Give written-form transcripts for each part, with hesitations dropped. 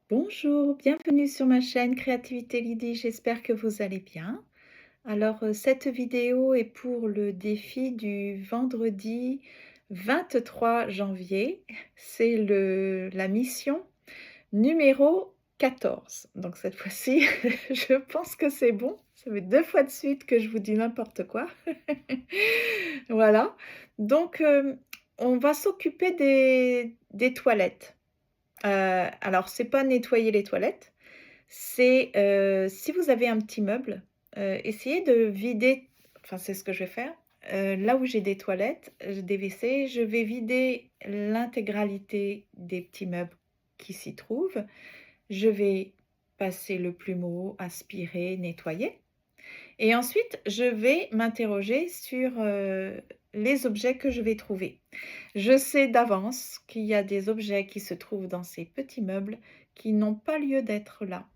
Bonjour, bienvenue sur ma chaîne Créativité Lydie, j'espère que vous allez bien. Alors, cette vidéo est pour le défi du vendredi 23 janvier. C'est la mission numéro 14. Donc cette fois-ci, je pense que c'est bon. Ça fait 2 fois de suite que je vous dis n'importe quoi. Voilà. Donc, on va s'occuper des toilettes. Alors c'est pas nettoyer les toilettes, c'est, si vous avez un petit meuble, essayez de vider, enfin c'est ce que je vais faire, là où j'ai des toilettes, des WC, je vais vider l'intégralité des petits meubles qui s'y trouvent. Je vais passer le plumeau, aspirer, nettoyer et ensuite je vais m'interroger sur, les objets que je vais trouver. Je sais d'avance qu'il y a des objets qui se trouvent dans ces petits meubles qui n'ont pas lieu d'être là.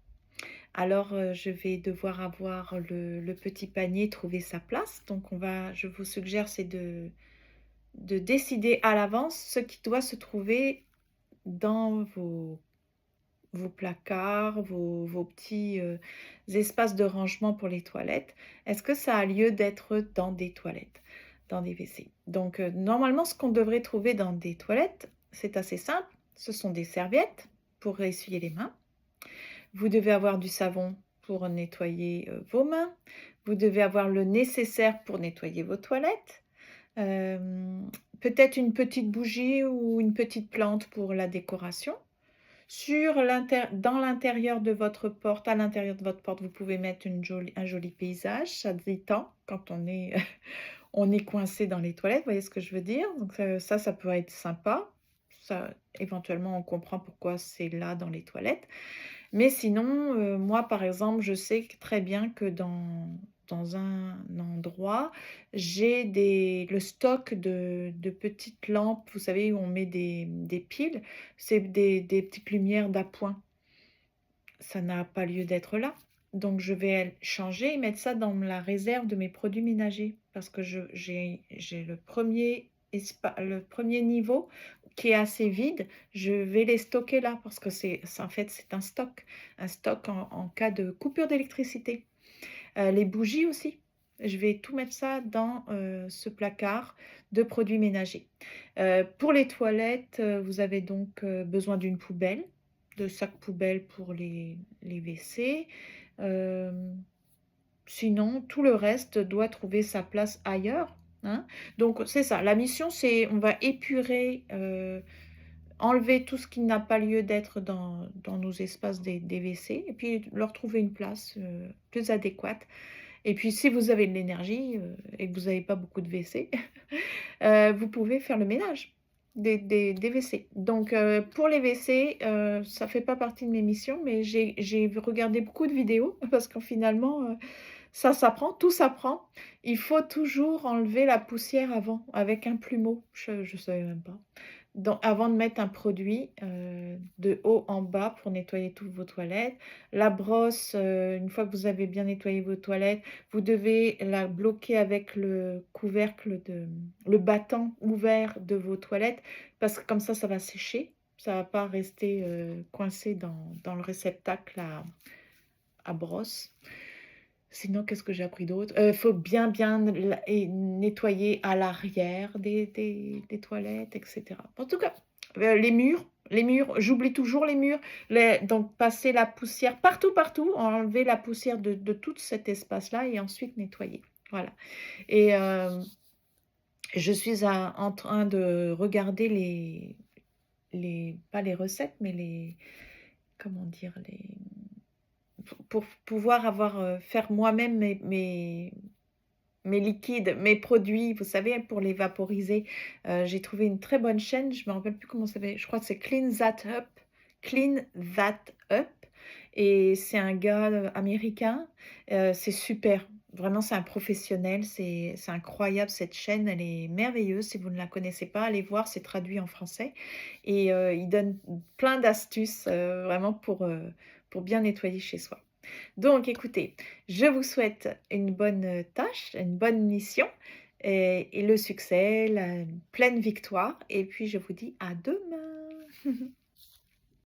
Alors, je vais devoir avoir le petit panier trouver sa place. Donc je vous suggère, c'est de décider à l'avance ce qui doit se trouver dans vos placards, vos petits, espaces de rangement pour les toilettes. Est-ce que ça a lieu d'être dans des toilettes, dans des WC? Donc, normalement, ce qu'on devrait trouver dans des toilettes, c'est assez simple. Ce sont des serviettes pour essuyer les mains. Vous devez avoir du savon pour nettoyer, vos mains. Vous devez avoir le nécessaire pour nettoyer vos toilettes. Peut-être une petite bougie ou une petite plante pour la décoration. Dans l'intérieur de votre porte, à l'intérieur de votre porte, vous pouvez mettre un joli paysage, ça détend quand on est on est coincé dans les toilettes, vous voyez ce que je veux dire? Donc ça peut être sympa. Ça, éventuellement, on comprend pourquoi c'est là dans les toilettes. Mais sinon, moi, par exemple, je sais que très bien que dans un endroit, j'ai le stock de petites lampes, vous savez, où on met des piles, c'est des petites lumières d'appoint. Ça n'a pas lieu d'être là. Donc je vais changer et mettre ça dans la réserve de mes produits ménagers parce que j'ai le premier niveau qui est assez vide, je vais les stocker là parce que en fait, c'est un stock en cas de coupure d'électricité. Les bougies aussi, je vais tout mettre ça dans, ce placard de produits ménagers. Pour les toilettes, vous avez donc, besoin d'une poubelle, de sacs poubelles pour les WC. Hem, Sinon tout le reste doit trouver sa place ailleurs, hein. Donc c'est ça, la mission c'est on va épurer, enlever tout ce qui n'a pas lieu d'être dans nos espaces des WC et puis leur trouver une place, plus adéquate. Et puis si vous avez de l'énergie, et que vous n'avez pas beaucoup de WC, vous pouvez faire le ménage des WC. Donc pour les WC, ça fait pas partie de mes missions, mais j'ai regardé beaucoup de vidéos parce que finalement, ça s'apprend, tout s'apprend. Il faut toujours enlever la poussière avant avec un plumeau. Je savais même pas. Avant de mettre un produit, de haut en bas pour nettoyer toutes vos toilettes. La brosse, une fois que vous avez bien nettoyé vos toilettes, vous devez la bloquer avec le battant ouvert de vos toilettes parce que comme ça va sécher. Ça va pas rester, coincé dans le réceptacle à brosse. Sinon, qu'est-ce que j'ai appris d'autre? Faut bien nettoyer à l'arrière des toilettes et cetera. En tout cas, les murs, j'oublie toujours les murs, donc passer la poussière partout, enlever la poussière de tout cet espace-là et ensuite nettoyer. Voilà et je suis en train de regarder les pas les recettes, mais comment dire? Pour pouvoir faire moi-même mes liquides, mes produits, vous savez, pour les vaporiser. J'ai trouvé une très bonne chaîne, je me rappelle plus comment ça s'appelle, je crois que c'est Clean That Up et c'est un gars, américain, c'est super. Vraiment, c'est un professionnel, c'est incroyable cette chaîne, elle est merveilleuse. Si vous ne la connaissez pas, allez voir, c'est traduit en français et il donne plein d'astuces, vraiment pour bien nettoyer chez soi. Donc écoutez, je vous souhaite une bonne, tâche, une bonne mission et le succès, la pleine victoire et puis je vous dis à demain.